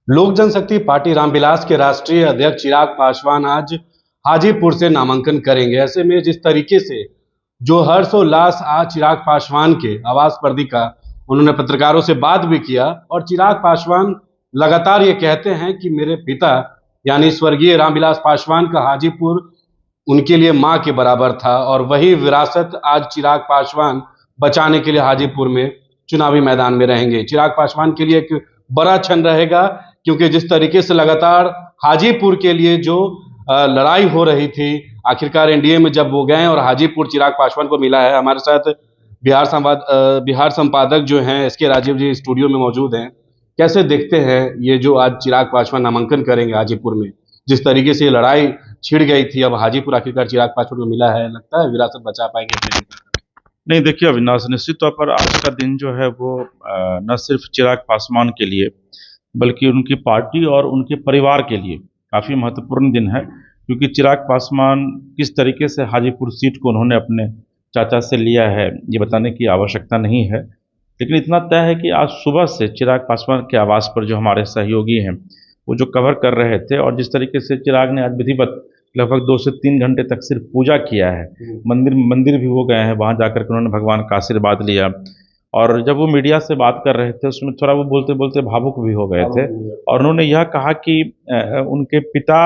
लोक जनशक्ति पार्टी रामविलास के राष्ट्रीय अध्यक्ष चिराग पासवान आज हाजीपुर से नामांकन करेंगे। ऐसे में जिस तरीके से जो हर्षोल्लास आज चिराग पासवान के आवास पर दिखा, उन्होंने पत्रकारों से बात भी किया और चिराग पासवान लगातार ये कहते हैं कि मेरे पिता यानी स्वर्गीय रामविलास पासवान का हाजीपुर उनके लिए मां के बराबर था और वही विरासत आज चिराग पासवान बचाने के लिए हाजीपुर में चुनावी मैदान में रहेंगे। चिराग पासवान के लिए एक बड़ा क्षण रहेगा, क्योंकि जिस तरीके से लगातार हाजीपुर के लिए जो लड़ाई हो रही थी, आखिरकार एनडीए में जब वो गए और हाजीपुर चिराग पासवान को मिला है। हमारे साथ बिहार संपादक जो हैं एसके राजीव जी स्टूडियो में मौजूद हैं। कैसे देखते हैं ये जो आज चिराग पासवान नामांकन करेंगे हाजीपुर में, जिस तरीके से ये लड़ाई छिड़ गई थी, अब हाजीपुर आखिरकार चिराग पासवान को मिला है, लगता है विरासत बचा पाएंगे अपने नेता? नहीं, देखिए अविनाश, निश्चित तौर पर आज का दिन जो है वो न सिर्फ चिराग पासवान के लिए बल्कि उनकी पार्टी और उनके परिवार के लिए काफ़ी महत्वपूर्ण दिन है, क्योंकि चिराग पासवान किस तरीके से हाजीपुर सीट को उन्होंने अपने चाचा से लिया है ये बताने की आवश्यकता नहीं है। लेकिन इतना तय है कि आज सुबह से चिराग पासवान के आवास पर जो हमारे सहयोगी हैं वो जो कवर कर रहे थे, और जिस तरीके से चिराग ने आज विधिवत लगभग 2 से 3 घंटे तक सिर्फ पूजा किया है, मंदिर भी वो गए हैं, वहाँ जाकर के उन्होंने भगवान का आशीर्वाद लिया। और जब वो मीडिया से बात कर रहे थे उसमें थोड़ा वो बोलते बोलते भावुक भी हो गए थे, और उन्होंने यह कहा कि उनके पिता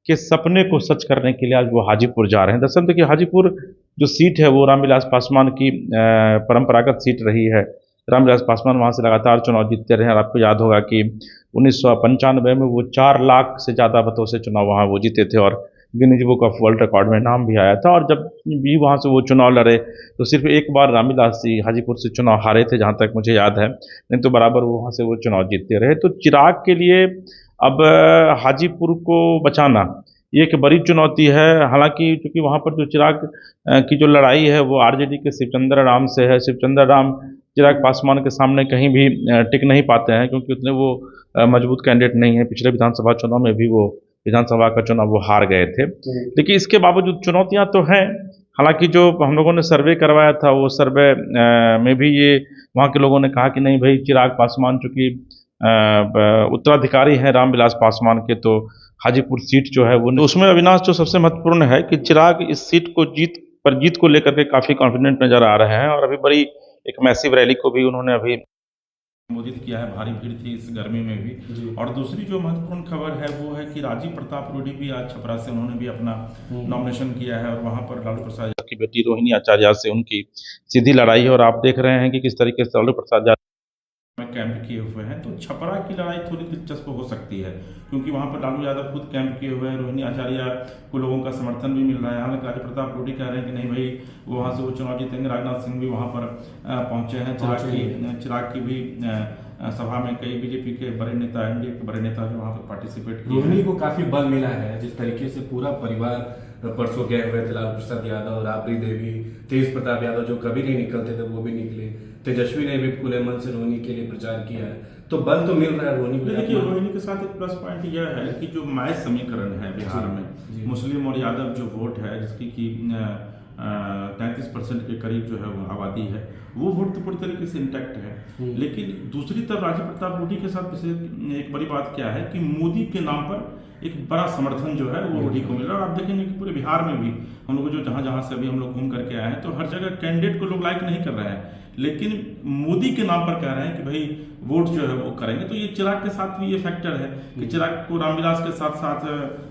के सपने को सच करने के लिए आज वो हाजीपुर जा रहे हैं। दरअसल देखिए, हाजीपुर जो सीट है वो रामविलास पासवान की परंपरागत सीट रही है। रामविलास पासवान वहाँ से लगातार चुनाव जीतते रहे, और आपको याद होगा कि 1995 में वो 4 लाख से ज़्यादा मतों से चुनाव वहाँ वो जीते थे, और Guinness book of world record में नाम भी आया था। और जब भी वहाँ से वो चुनाव लड़े तो सिर्फ एक बार रामविलास जी हाजीपुर से चुनाव हारे थे, जहाँ तक मुझे याद है, नहीं तो बराबर वो वहाँ से वो चुनाव जीतते रहे। तो चिराग के लिए अब हाजीपुर को बचाना ये एक बड़ी चुनौती है। हालांकि क्योंकि वहाँ पर जो चिराग की जो लड़ाई है वो आरजेडी के शिवचंद्र राम से है। शिवचंद्र राम चिराग पासवान के सामने कहीं भी टिक नहीं पाते हैं, क्योंकि उतने वो मजबूत कैंडिडेट नहीं है। पिछले विधानसभा चुनाव में भी वो विधानसभा का चुनाव वो हार गए थे। लेकिन इसके बावजूद चुनौतियां तो हैं। हालांकि जो हम लोगों ने सर्वे करवाया था वो सर्वे में भी ये वहाँ के लोगों ने कहा कि नहीं भाई, चिराग पासवान चूँकि उत्तराधिकारी हैं रामविलास पासवान के, तो हाजीपुर सीट जो है वो, उसमें अविनाश जो सबसे महत्वपूर्ण है कि चिराग इस सीट को जीत को लेकर के काफ़ी कॉन्फिडेंट नज़र आ रहे हैं, और अभी बड़ी एक मैसिव रैली को भी उन्होंने अभी संबोधित किया है। भारी भीड़ थी इस गर्मी में भी। और दूसरी जो महत्वपूर्ण खबर है वो है कि राजीव प्रताप रूडी भी आज छपरा से उन्होंने भी अपना नॉमिनेशन किया है, और वहां पर लालू प्रसाद यादव की बेटी रोहिणी आचार्य से उनकी सीधी लड़ाई है। और आप देख रहे हैं कि किस तरीके से लालू प्रसाद यादव में कैंप किए हुए हैं। तो छपरा की लड़ाई थोड़ी दिलचस्प हो सकती है, क्योंकि वहां पर लालू यादव खुद कैंप किए हुए हैं, रोहिणी आचार्य को लोगों का समर्थन भी मिल रहा है। हालांकि राजीव प्रताप रूडी कह रहे हैं कि नहीं भाई, वो वहां से वो चुनाव जीतेंगे। राजनाथ सिंह भी वहां पर पहुंचे हैं। चिराग की भी सभा में कई बीजेपी के बड़े नेता, एनडीए के बड़े नेता जो वहाँ पर पार्टिसिपेट किए। रोहिणी को काफी बल मिला है, जिस तरीके से पूरा परिवार परसों गए हुए थे, लालू प्रसाद यादव, राबड़ी देवी, तेज प्रताप यादव जो कभी नहीं निकलते थे वो भी निकले, तेजस्वी ने भी खुले मन से रोहिणी के लिए प्रचार किया है। तो बल तो मिल रहा है रोहिणी को। देखिए, रोहिणी के साथ एक प्लस पॉइंट यह है कि जो माय समीकरण है बिहार में, मुस्लिम और यादव जो वोट है, जिसकी कि 33% के करीब जो है वो आबादी है, वो वोट तो पूरी तरीके से इंटैक्ट है। लेकिन दूसरी तरफ राजीव प्रताप रूडी के साथ एक बड़ी बात क्या है कि मोदी के नाम पर एक बड़ा समर्थन जो है वो रूडी को मिल रहा है। और आप देखेंगे कि पूरे बिहार में भी हम लोग जो जहाँ से अभी हम लोग घूम करके आए हैं, तो हर जगह कैंडिडेट को लोग लाइक नहीं कर रहे हैं, लेकिन मोदी के नाम पर कह रहे हैं कि भाई वोट जो है वो करेंगे। तो ये चिराग के साथ भी ये फैक्टर है कि चिराग को रामविलास के साथ साथ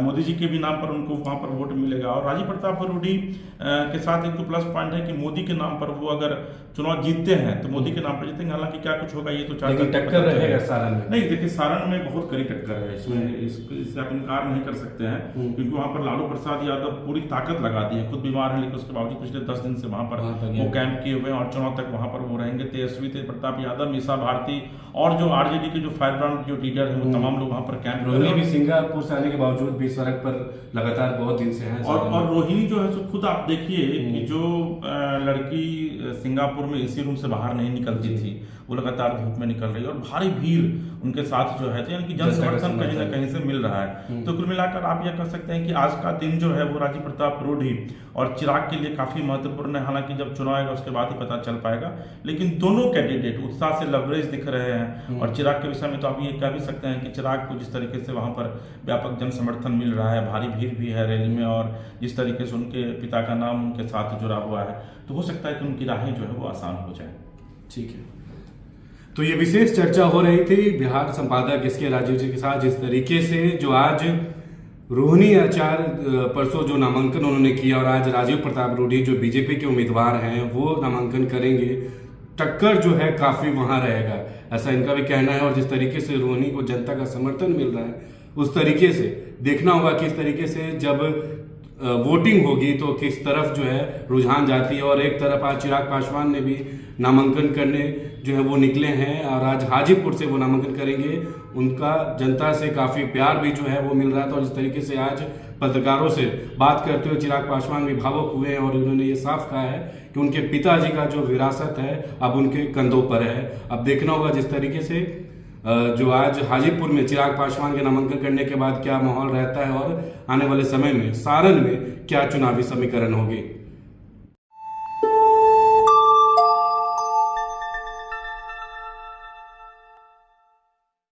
मोदी जी के भी नाम पर उनको वहाँ पर वोट मिलेगा। और राजीव प्रताप रूडी के साथ एक तो प्लस पॉइंट है कि मोदी के नाम पर वो अगर चुनाव जीतते हैं तो मोदी के नाम पर जीतेंगे। हालांकि क्या कुछ होगा ये तो टक्कर रहेगा सारण में। नहीं, देखिए सारण में बहुत कड़ी टक्कर है, इसमें इससे आप इनकार नहीं कर सकते हैं, क्योंकि वहाँ पर लालू प्रसाद यादव पूरी ताकत लगा दी है। खुद बीमार है, लेकिन उसके बावजूद पिछले 10 दिन से वहाँ पर वो कैंप किए हुए हैं और चुनाव तक वहाँ पर वो रहेंगे। तेजस्वी तेज प्रताप यादव, मीसा भारती और जो आरजेडी के जो फायरब्रांड जो लीडर है वो तमाम लोग वहाँ पर कैंप। रोहिणी भी सिंगापुर से आने के बावजूद भी सड़क पर लगातार बहुत दिन से हैं। और रोहिणी जो है सो खुद आप देखिए कि जो लड़की सिंगापुर में एसी रूम से बाहर नहीं निकलती थी, वो लगातार धूप में निकल रही है, और भारी भीड़ उनके साथ जो है, तो यानी कि जन समर्थन कहीं ना कहीं से मिल रहा है। तो कुल मिलाकर आप यह कह सकते हैं कि आज का दिन जो है वो राजीव प्रताप रूडी और चिराग के लिए काफी महत्वपूर्ण है। हालांकि जब चुनाव आएगा उसके बाद ही पता चल पाएगा। लेकिन दोनों कैंडिडेट उत्साह से लवरेज दिख रहे हैं। और चिराग के विषय में तो आप ये कह भी सकते हैं कि चिराग को जिस तरीके से वहाँ पर व्यापक जन समर्थन मिल रहा है, भारी भीड़ भी है रैली में, और जिस तरीके से उनके पिता का नाम उनके साथ जुड़ा हुआ है, तो हो सकता है कि उनकी राहें जो है वो आसान हो जाए। ठीक है, तो ये विशेष चर्चा हो रही थी बिहार संपादक एस के राजीव जी के साथ, जिस तरीके से जो आज रोहिणी आचार्य परसों जो नामांकन उन्होंने किया और आज राजीव प्रताप रूडी जो बीजेपी के उम्मीदवार हैं वो नामांकन करेंगे, टक्कर जो है काफी वहां रहेगा, ऐसा इनका भी कहना है। और जिस तरीके से रोहिणी को जनता का समर्थन मिल रहा है, उस तरीके से देखना होगा किस तरीके से जब वोटिंग होगी तो किस तरफ जो है रुझान जाती है। और एक तरफ आज चिराग पासवान ने भी नामांकन करने जो है वो निकले हैं और आज हाजीपुर से वो नामांकन करेंगे। उनका जनता से काफ़ी प्यार भी जो है वो मिल रहा था। और जिस तरीके से आज पत्रकारों से बात करते हुए चिराग पासवान भी भावुक हुए हैं और उन्होंने ये साफ कहा है कि उनके पिताजी का जो विरासत है अब उनके कंधों पर है। अब देखना होगा जिस तरीके से जो आज हाजीपुर में चिराग पासवान के नामांकन करने के बाद क्या माहौल रहता है और आने वाले समय में सारण में क्या चुनावी समीकरण होगी।